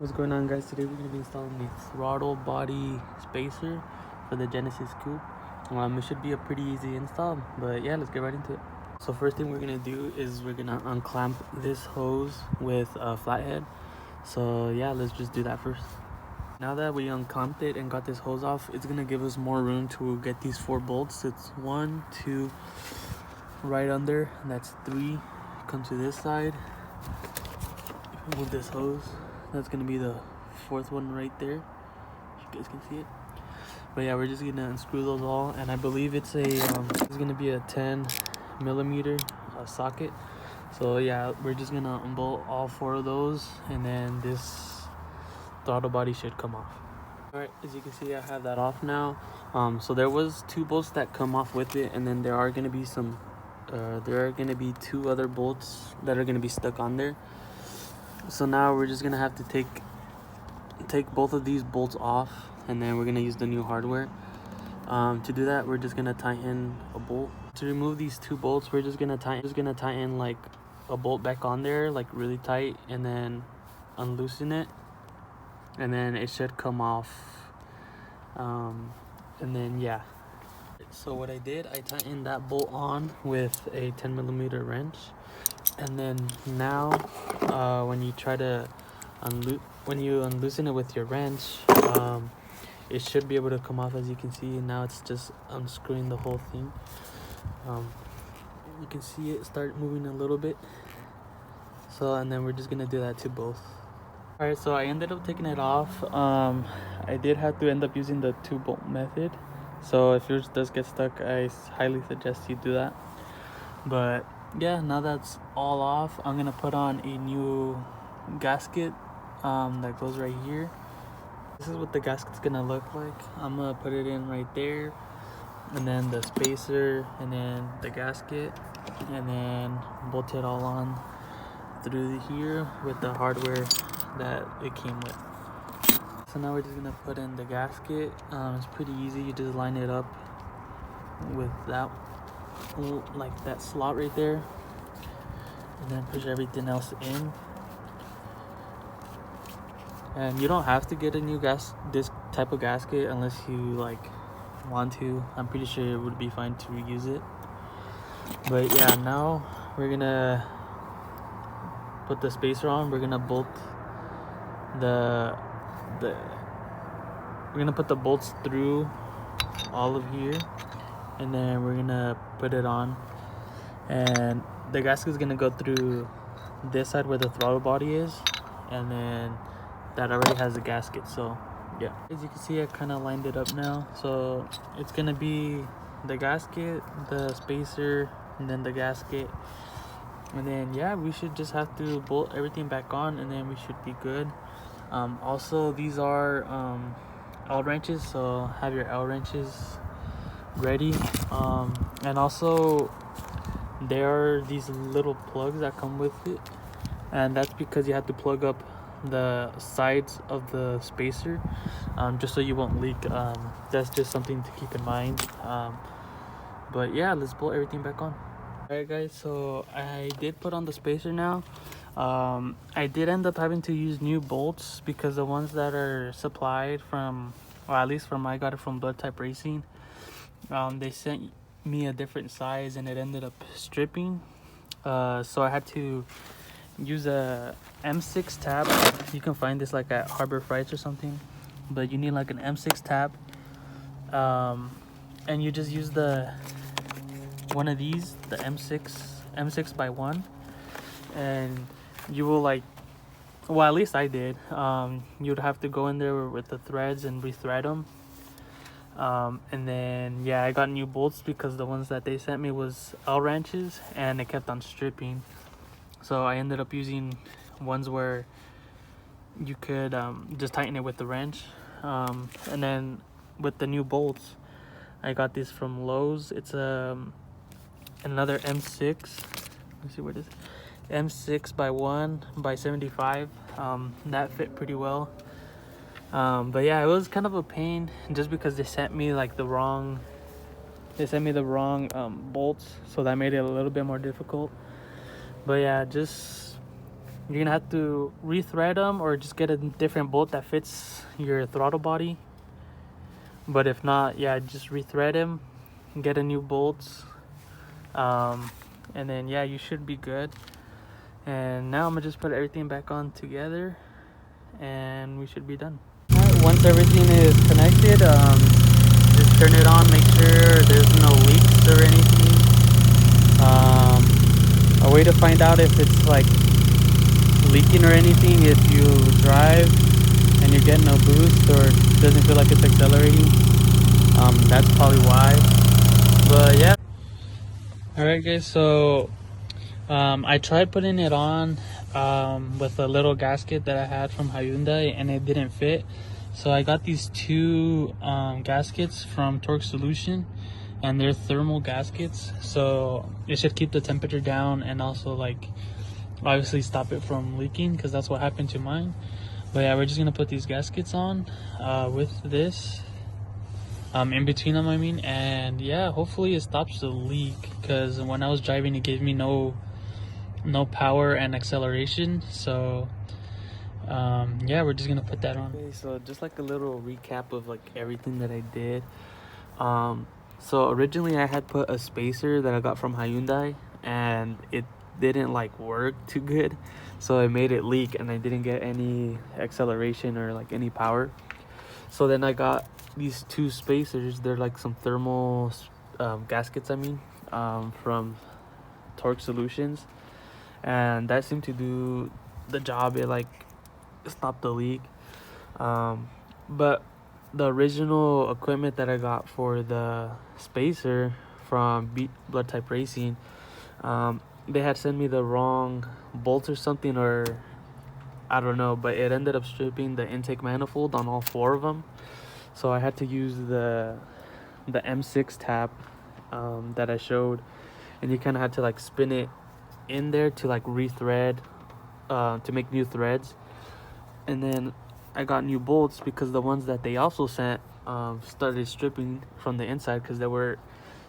What's going on, guys? Today we're going to be installing the throttle body spacer for the Genesis Coupe. It should be a pretty easy install, but yeah, let's get right into it. So first thing we're going to do is we're going to unclamp this hose with a flathead. So yeah, let's just do that first. Now that we unclamped it and got this hose off, it's going to give us more room to get these 4 bolts. It's 1, 2, right under, and that's 3. Come to this side, move this hose. That's gonna be the 4th one right there, if you guys can see it. But yeah, we're just gonna unscrew those all, and I believe it's it's gonna be a 10mm socket. So yeah, we're just gonna unbolt all 4 of those, and then this throttle body should come off. All right, as you can see, I have that off now. So there was 2 bolts that come off with it, and then there are gonna be 2 other bolts that are gonna be stuck on there. So now we're just gonna have to take both of these bolts off, and then we're gonna use the new hardware. To do that, we're just gonna tighten a bolt. To remove these 2 bolts, we're just gonna tighten like a bolt back on there, like really tight, and then unloosen it, and then it should come off. And then yeah. So what I did, I tightened that bolt on with a 10mm wrench. And then now, when you try to unloosen it with your wrench, it should be able to come off, as you can see. Now it's just unscrewing the whole thing. You can see it start moving a little bit. So, and then we're just gonna do that to both. All right, so I ended up taking it off. I did have to end up using the 2-bolt method. So if yours does get stuck, I highly suggest you do that. But yeah, now that's all off, I'm gonna put on a new gasket that goes right here. This is what the gasket's gonna look like. I'm gonna put it in right there, and then the spacer, and then the gasket, and then bolt it all on through here with the hardware that it came with. So now we're just gonna put in the gasket. It's pretty easy. You just line it up with that, like that slot right there, and then push everything else in. And you don't have to get a new this type of gasket unless you like want to. I'm pretty sure it would be fine to reuse it. But yeah, now we're gonna put the spacer on. We're gonna bolt we're gonna put the bolts through all of here, and then we're gonna put it on, and the gasket is gonna go through this side where the throttle body is, and then that already has a gasket. So yeah, as you can see, I kind of lined it up now. So it's gonna be the gasket, the spacer, and then the gasket, and then yeah, we should just have to bolt everything back on, and then we should be good. Also, these are L wrenches, so have your L wrenches ready. And also there are these little plugs that come with it, and that's because you have to plug up the sides of the spacer, just so you won't leak. That's just something to keep in mind. But yeah, let's bolt everything back on. Alright guys, so I did put on the spacer now. I did end up having to use new bolts because the ones that are supplied from, or at least I got it from Blood Type Racing, they sent me a different size and it ended up stripping. So I had to use a M6 tab. You can find this like at Harbor Freights or something, but you need like an M6 tab, and you just use one of these, the M6 by 1, and you will like, well, at least I did, you'd have to go in there with the threads and rethread them. And then yeah, I got new bolts because the ones that they sent me was L wrenches and it kept on stripping. So I ended up using ones where you could just tighten it with the wrench. And then with the new bolts, I got these from Lowe's. It's another M6. Let me see what it is. M6 by 1 by 75. That fit pretty well. But yeah, it was kind of a pain just because they sent me like the wrong bolts, so that made it a little bit more difficult. But yeah, just you're gonna have to rethread them or just get a different bolt that fits your throttle body. But if not, yeah, just rethread them, get a new bolts, and then yeah, you should be good. And now I'm gonna just put everything back on together and we should be done. Alright, once everything is connected, just turn it on, make sure there's no leaks or anything. A way to find out if it's like leaking or anything, if you drive and you're getting no boost or it doesn't feel like it's accelerating, that's probably why. But yeah. Alright guys, so I tried putting it on with a little gasket that I had from Hyundai and it didn't fit. So I got these two gaskets from Torque Solution, and they're thermal gaskets, so it should keep the temperature down and also like obviously stop it from leaking, because that's what happened to mine. But yeah, we're just gonna put these gaskets on with this in between them, I mean, and yeah, hopefully it stops the leak, because when I was driving it gave me no power and acceleration. So yeah, we're just gonna put that on. Okay, so just like a little recap of like everything that I did. So originally I had put a spacer that I got from Hyundai and it didn't like work too good, so it made it leak and I didn't get any acceleration or like any power. So then I got these two spacers. They're like some thermal gaskets, I mean, from Torque Solutions, and that seemed to do the job. It like stopped the leak. But the original equipment that I got for the spacer from Beat Blood Type Racing, they had sent me the wrong bolts or something, or I don't know, but it ended up stripping the intake manifold on all four of them. So I had to use the M6 tap that I showed, and you kind of had to like spin it in there to like rethread, to make new threads. And then I got new bolts because the ones that they also sent started stripping from the inside, because there were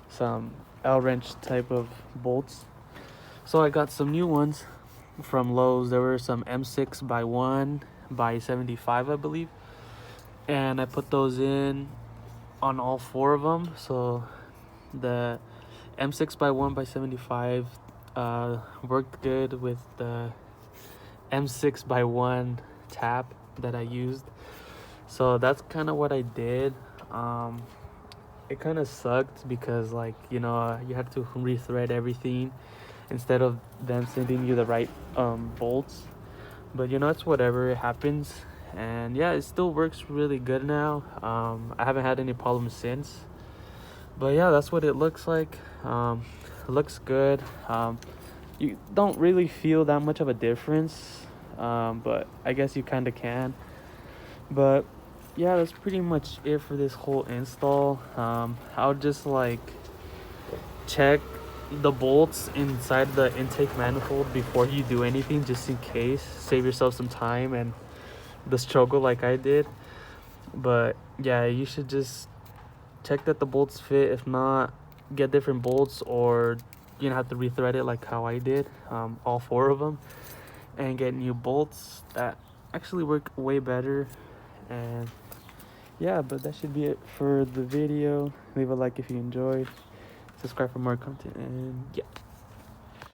some L-wrench type of bolts. So I got some new ones from Lowe's. There were some M6 by 1 by 75, I believe, and I put those in on all four of them. So the M6 by 1 by 75 worked good with the M6 by 1 tap that I used. So that's kind of what I did. It kind of sucked because, like, you know, you had to rethread everything instead of them sending you the right bolts. But you know, it's whatever, it happens. And yeah, it still works really good now. I haven't had any problems since. But yeah, that's what it looks like. It looks good. You don't really feel that much of a difference, but I guess you kind of can. But yeah, that's pretty much it for this whole install. I'll just like check the bolts inside the intake manifold before you do anything, just in case. Save yourself some time and the struggle like I did. But yeah, you should just check that the bolts fit. If not, get different bolts, or you know, have to rethread it like how I did, all four of them, and get new bolts that actually work way better. And yeah, but that should be it for the video. Leave a like if you enjoyed, subscribe for more content, and yeah.